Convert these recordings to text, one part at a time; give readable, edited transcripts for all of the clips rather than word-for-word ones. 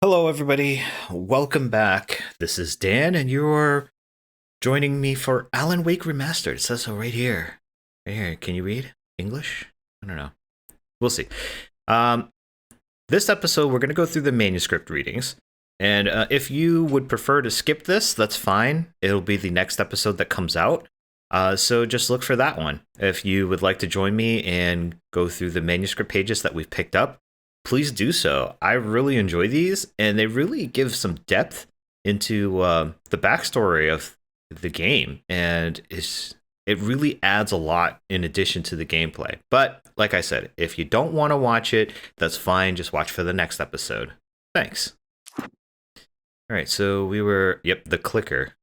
Hello, everybody. Welcome back. This is Dan, and you're joining me for Alan Wake Remastered. It says so right here. Right here. Can you read English? I don't know. We'll see. Um, this episode, we're going to go through the manuscript readings. And if you would prefer to skip this, that's fine. It'll be the next episode that comes out. So just look for that one. If you would like to join me and go through the manuscript pages that we've picked up, please do so. I really enjoy these, and they really give some depth into the backstory of the game, and it really adds a lot in addition to the gameplay. But like I said, if you don't want to watch it, that's fine. Just watch for the next episode. Thanks. All right, so the clicker.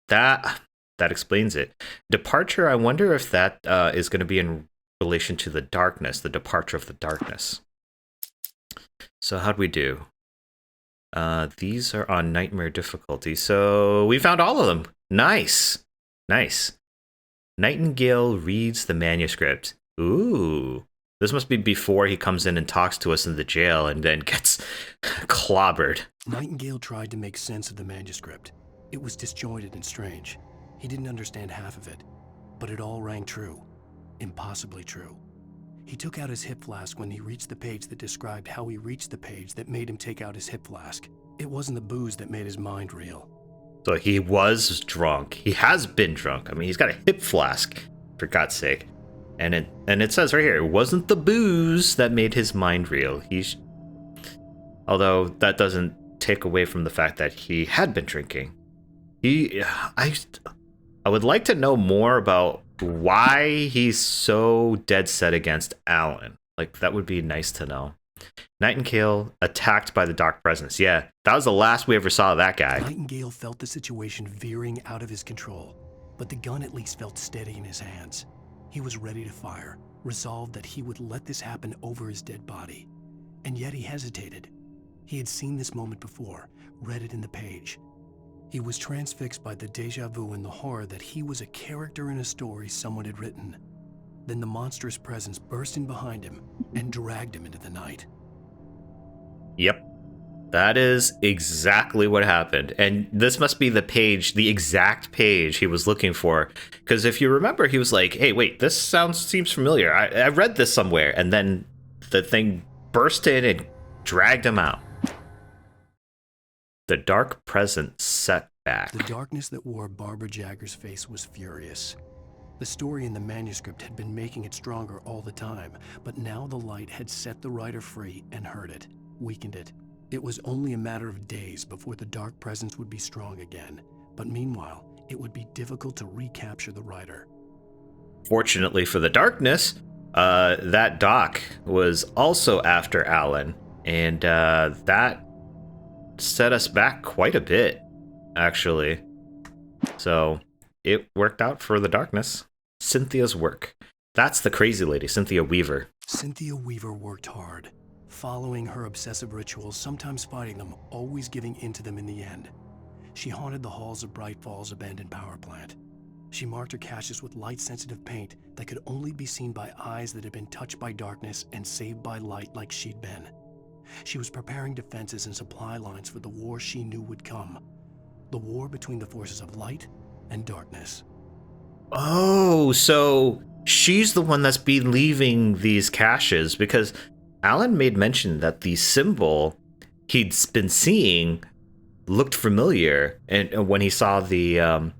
That explains it. Departure, I wonder if that is going to be in relation to the darkness, the departure of the darkness. So how'd we do? These are on nightmare difficulty. So we found all of them. Nice. Nightingale reads the manuscript. Ooh. This must be before he comes in and talks to us in the jail and then gets clobbered. Nightingale tried to make sense of the manuscript. It was disjointed and strange. He didn't understand half of it, but it all rang true. Impossibly true. He took out his hip flask when he reached the page that described how he reached the page that made him take out his hip flask. It wasn't the booze that made his mind reel. So he was drunk. He has been drunk. I mean, he's got a hip flask, for God's sake. And it says right here, it wasn't the booze that made his mind reel. Although that doesn't take away from the fact that he had been drinking. I would like to know more about why he's so dead set against Alan. Like, that would be nice to know. Nightingale attacked by the dark presence. Yeah, that was the last we ever saw of that guy. Nightingale felt the situation veering out of his control, but the gun at least felt steady in his hands. He was ready to fire, resolved that he would let this happen over his dead body. And yet he hesitated. He had seen this moment before, read it in the page. He was transfixed by the déjà vu and the horror that he was a character in a story someone had written. Then the monstrous presence burst in behind him and dragged him into the night. Yep. That is exactly what happened. And this must be the exact page he was looking for. Because if you remember, he was like, hey, wait, this seems familiar. I read this somewhere. And then the thing burst in and dragged him out. The dark presence set back. The darkness that wore Barbara Jagger's face was furious. The story in the manuscript had been making it stronger all the time, but now the light had set the writer free and hurt it, weakened it. It was only a matter of days before the dark presence would be strong again, but meanwhile, it would be difficult to recapture the writer. Fortunately for the darkness, that doc was also after Alan, and that set us back quite a bit, actually. So it worked out for the darkness. Cynthia's work. That's the crazy lady, Cynthia Weaver. Cynthia Weaver worked hard, following her obsessive rituals, sometimes fighting them, always giving in to them in the end. She haunted the halls of Bright Falls abandoned power plant. She marked her caches with light-sensitive paint that could only be seen by eyes that had been touched by darkness and saved by light like she'd been. She was preparing defenses and supply lines for the war she knew would come. The war between the forces of light and darkness. Oh, so she's the one that's been leaving these caches, because Alan made mention that the symbol he'd been seeing looked familiar, and when he saw the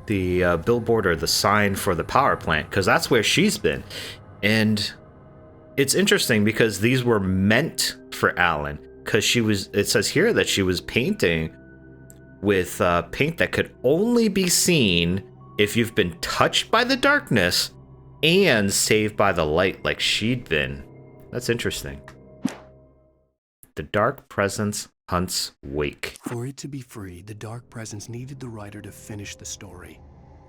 billboard or the sign for the power plant, because that's where she's been. And it's interesting because these were meant for Alan, because it says here that she was painting with paint that could only be seen if you've been touched by the darkness and saved by the light like she'd been. That's interesting. The dark presence hunts wake. For it to be free, the dark presence needed the writer to finish the story.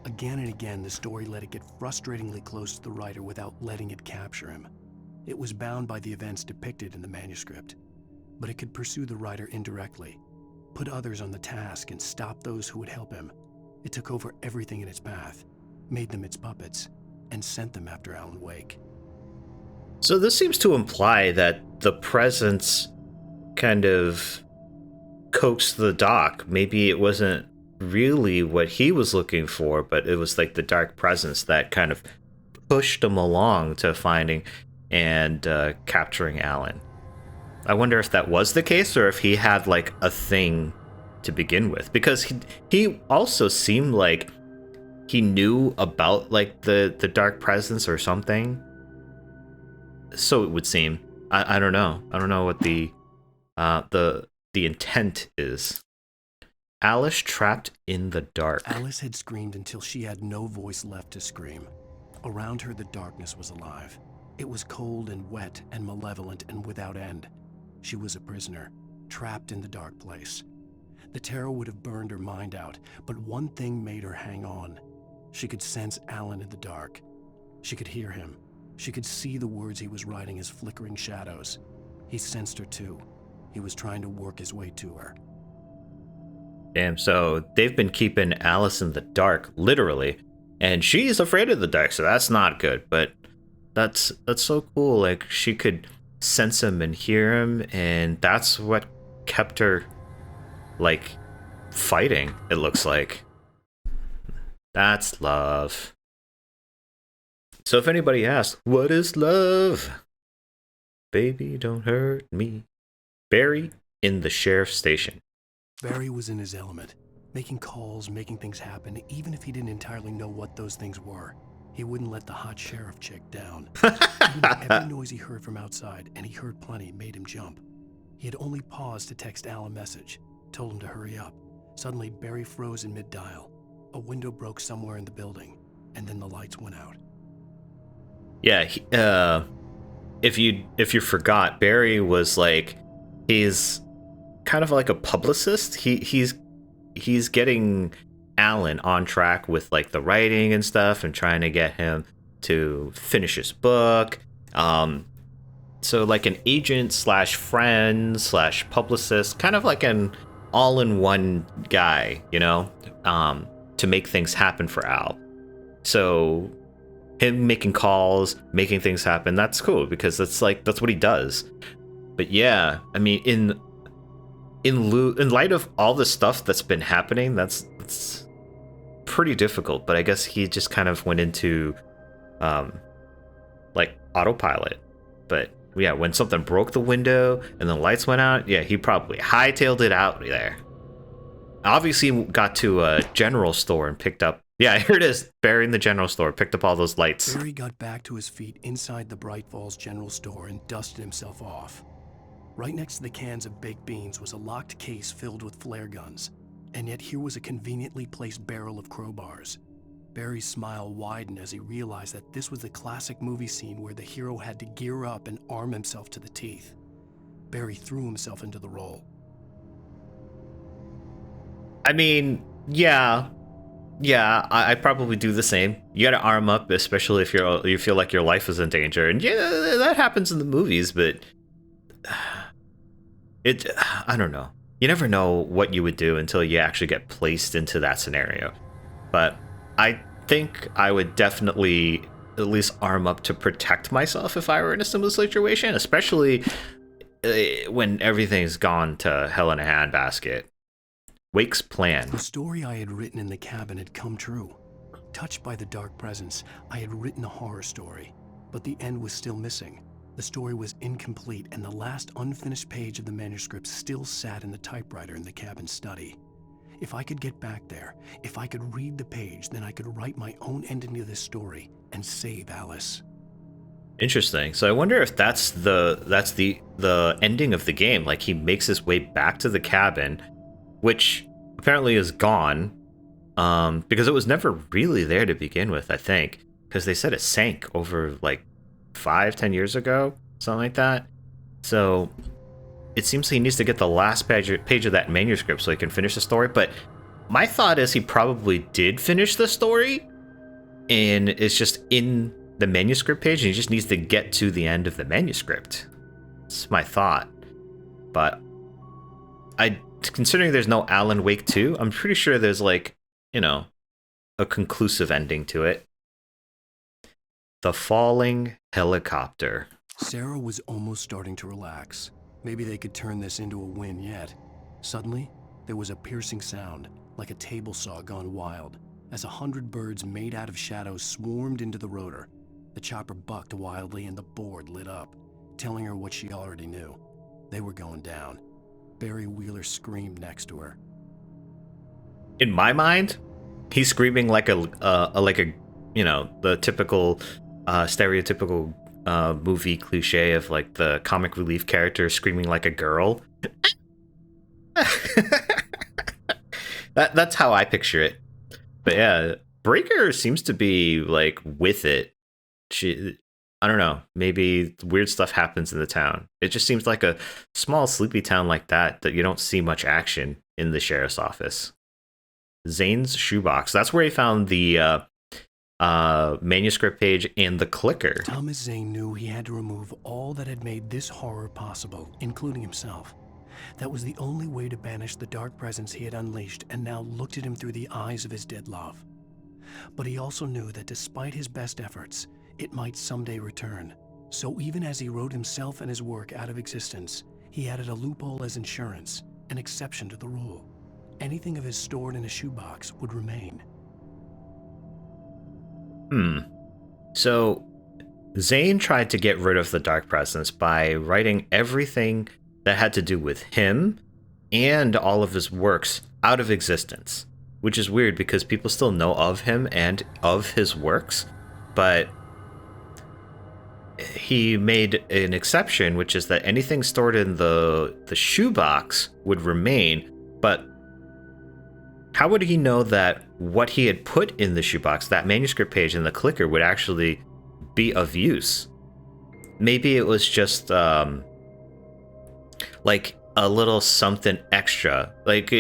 Again and again, the story let it get frustratingly close to the writer without letting it capture him. It was bound by the events depicted in the manuscript, but it could pursue the writer indirectly, put others on the task and stop those who would help him. It took over everything in its path, made them its puppets, and sent them after Alan Wake. So this seems to imply that the presence kind of coaxed the doc. Maybe it wasn't really what he was looking for, but it was like the dark presence that kind of pushed him along to finding and capturing Alan. I wonder if that was the case, or if he had like a thing to begin with, because he also seemed like he knew about like the dark presence or something. So it would seem. I don't know. I don't know what the intent is. Alice trapped in the dark. Alice had screamed until she had no voice left to scream. Around her, the darkness was alive. It was cold and wet and malevolent and without end. She was a prisoner, trapped in the dark place. The terror would have burned her mind out, but one thing made her hang on. She could sense Alan in the dark. She could hear him. She could see the words he was writing as flickering shadows. He sensed her too. He was trying to work his way to her. Damn, so they've been keeping Alice in the dark, literally, and she's afraid of the dark, so that's not good. But that's so cool. Like, she could sense him and hear him, and that's what kept her, like, fighting, it looks like. That's love. So if anybody asks, what is love? Baby, don't hurt me. Barry in the sheriff's station. Barry was in his element, making calls, making things happen, even if he didn't entirely know what those things were. He wouldn't let the hot sheriff chick down. Even every noise he heard from outside, and he heard plenty, made him jump. He had only paused to text Al a message, told him to hurry up. Suddenly, Barry froze in mid-dial. A window broke somewhere in the building, and then the lights went out. Yeah, if you forgot, Barry was like, he's kind of like a publicist. He's getting Alan on track with like the writing and stuff, and trying to get him to finish his book. So like an agent slash friend slash publicist, kind of like an all-in-one guy, you know, to make things happen for Al. So him making calls, making things happen, that's cool, because that's what he does. But yeah, I mean, in light of all the stuff that's been happening, that's pretty difficult. But I guess he just kind of went into like autopilot. But yeah, when something broke the window and the lights went out, yeah, he probably hightailed it out there. Obviously got to a general store and picked up, yeah, here it is, Barry in the general store, picked up all those lights. Barry got back to his feet inside the Bright Falls general store and dusted himself off. Right next to the cans of baked beans was a locked case filled with flare guns, and yet here was a conveniently placed barrel of crowbars. Barry's smile widened as he realized that this was the classic movie scene where the hero had to gear up and arm himself to the teeth. Barry threw himself into the role. I mean, yeah, I probably do the same. You gotta arm up, especially if you feel like your life is in danger, and yeah, that happens in the movies. But I don't know. You never know what you would do until you actually get placed into that scenario. But I think I would definitely at least arm up to protect myself if I were in a similar situation, especially when everything's gone to hell in a handbasket. Wake's plan. The story I had written in the cabin had come true. Touched by the dark presence, I had written a horror story, but the end was still missing. The story was incomplete, and the last unfinished page of the manuscript still sat in the typewriter in the cabin study. If I could get back there, if I could read the page, then I could write my own ending to this story and save Alice. Interesting. So I wonder if that's the ending of the game. Like, he makes his way back to the cabin, which apparently is gone, because it was never really there to begin with, I think, because they said it sank over like 5-10 years ago, something like that. So it seems he needs to get the last page of that manuscript so he can finish the story. But my thought is he probably did finish the story, and it's just in the manuscript page, and he just needs to get to the end of the manuscript. It's my thought. But considering there's no Alan Wake 2, I'm pretty sure there's like, you know, a conclusive ending to it. The falling helicopter. Sarah was almost starting to relax. Maybe they could turn this into a win yet. Suddenly, there was a piercing sound, like a table saw gone wild, as 100 birds made out of shadows swarmed into the rotor. The chopper bucked wildly and the board lit up, telling her what she already knew. They were going down. Barry Wheeler screamed next to her. In my mind, he's screaming like a the typical stereotypical movie cliche of like the comic relief character screaming like a girl. That's how I picture it. But yeah, Breaker seems to be like with it. I don't know, maybe weird stuff happens in the town. It just seems like a small sleepy town like that you don't see much action in the sheriff's office. Zane's shoebox. That's where he found the manuscript page and the clicker. Thomas Zane knew he had to remove all that had made this horror possible, including himself. That was the only way to banish the dark presence he had unleashed and now looked at him through the eyes of his dead love. But he also knew that despite his best efforts, it might someday return. So even as he wrote himself and his work out of existence, he added a loophole as insurance, an exception to the rule. Anything of his stored in a shoebox would remain. So Zane tried to get rid of the dark presence by writing everything that had to do with him and all of his works out of existence, which is weird because people still know of him and of his works, but he made an exception, which is that anything stored in the shoebox would remain. But how would he know that what he had put in the shoebox, that manuscript page and the clicker, would actually be of use? Maybe it was just like a little something extra, like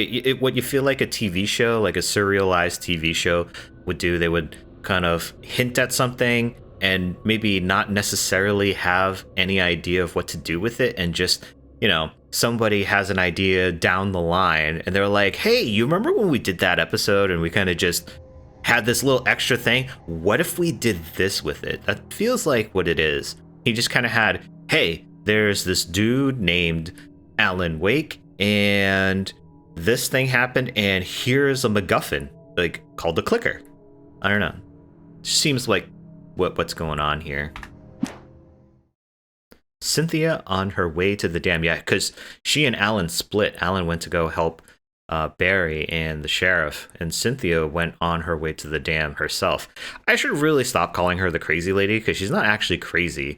what you feel like a TV show, like a serialized TV show would do. They would kind of hint at something and maybe not necessarily have any idea of what to do with it, and just, somebody has an idea down the line and they're like, hey, you remember when we did that episode and we kind of just had this little extra thing? What if we did this with it? That feels like what it is. He just kind of had, hey, there's this dude named Alan Wake and this thing happened and here's a MacGuffin, like, called the clicker. I don't know. Seems like what's going on here. Cynthia on her way to the dam. Yeah, because she and Alan split. Alan went to go help Barry and the sheriff, and Cynthia went on her way to the dam herself. I should really stop calling her the crazy lady, because she's not actually crazy.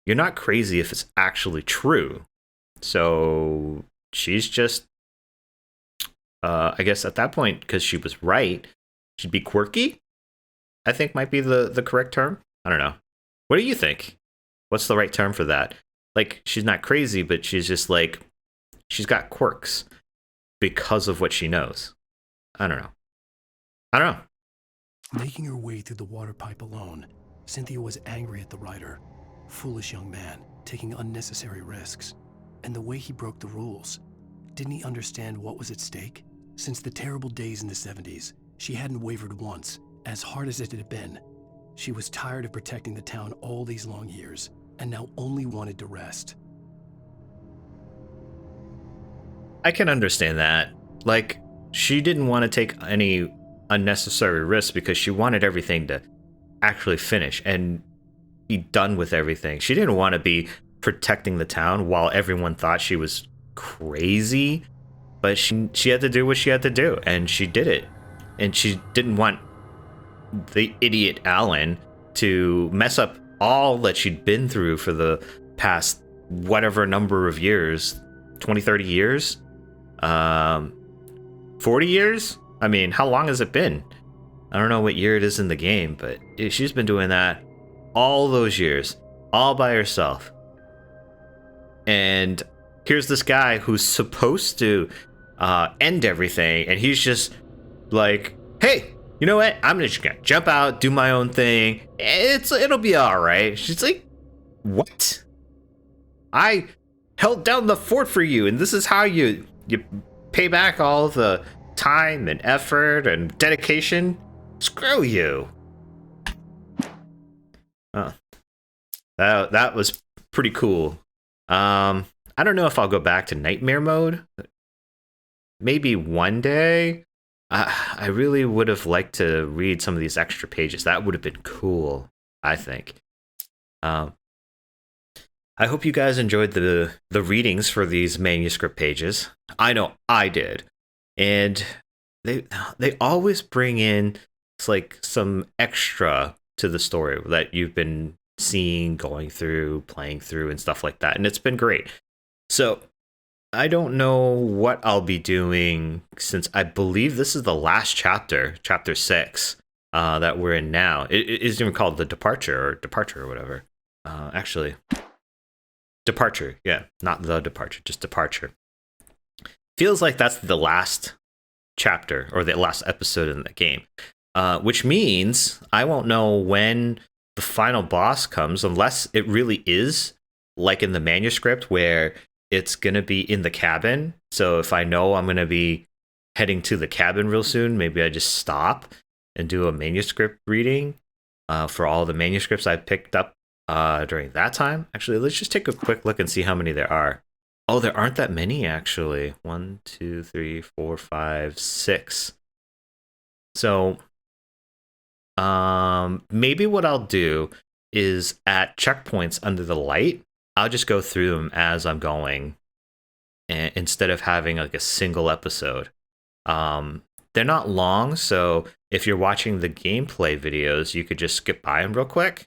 You're not crazy if it's actually true. So she's just, I guess at that point, because she was right, she'd be quirky, I think might be the correct term. I don't know. What do you think? What's the right term for that? Like, she's not crazy, but she's just like, she's got quirks because of what she knows. I don't know. Making her way through the water pipe alone, Cynthia was angry at the writer. Foolish young man, taking unnecessary risks. And the way he broke the rules. Didn't he understand what was at stake? Since the terrible days in the 70s, she hadn't wavered once, as hard as it had been. She was tired of protecting the town all these long years, and now only wanted to rest. I can understand that. Like, she didn't want to take any unnecessary risks because she wanted everything to actually finish and be done with everything. She didn't want to be protecting the town while everyone thought she was crazy, but she had to do what she had to do, and she did it. And she didn't want the idiot Alan to mess up all that she'd been through for the past whatever number of years, 20, 30 years, 40 years. I mean, how long has it been? I don't know what year it is in the game, but she's been doing that all those years, all by herself. And here's this guy who's supposed to end everything, and he's just like, hey, you know what? I'm just gonna jump out, do my own thing. It'll be all right. She's like, what? I held down the fort for you, and this is how you pay back all the time and effort and dedication. Screw you. Oh, that was pretty cool. I I don't know if I'll go back to nightmare mode. Maybe one day. I really would have liked to read some of these extra pages. That would have been cool, I think. I hope you guys enjoyed the readings for these manuscript pages. I know I did. And they always bring in like some extra to the story that you've been seeing, going through, playing through, and stuff like that. And it's been great. So I don't know what I'll be doing, since I believe this is the last chapter, chapter 6, that we're in now. It is even called the Departure or whatever. Actually, Departure. Yeah, not the Departure, just Departure. Feels like that's the last chapter or the last episode in the game, which means I won't know when the final boss comes, unless it really is like in the manuscript where it's going to be in the cabin. So if I know I'm going to be heading to the cabin real soon, maybe I just stop and do a manuscript reading for all the manuscripts I picked up during that time. Actually, let's just take a quick look and see how many there are. Oh, there aren't that many, actually. 1, 2, 3, 4, 5, 6. So maybe what I'll do is at checkpoints under the light, I'll just go through them as I'm going, instead of having like a single episode. They're not long, so if you're watching the gameplay videos, you could just skip by them real quick,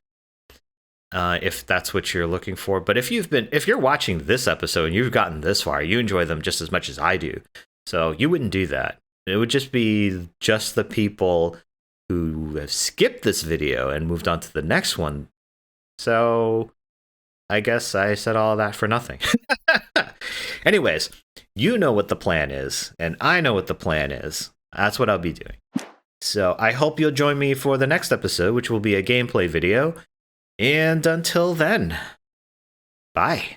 if that's what you're looking for. But if you're watching this episode and you've gotten this far, you enjoy them just as much as I do. So you wouldn't do that. It would just be just the people who have skipped this video and moved on to the next one. So I guess I said all that for nothing. Anyways, you know what the plan is, and I know what the plan is. That's what I'll be doing. So I hope you'll join me for the next episode, which will be a gameplay video. And until then, bye.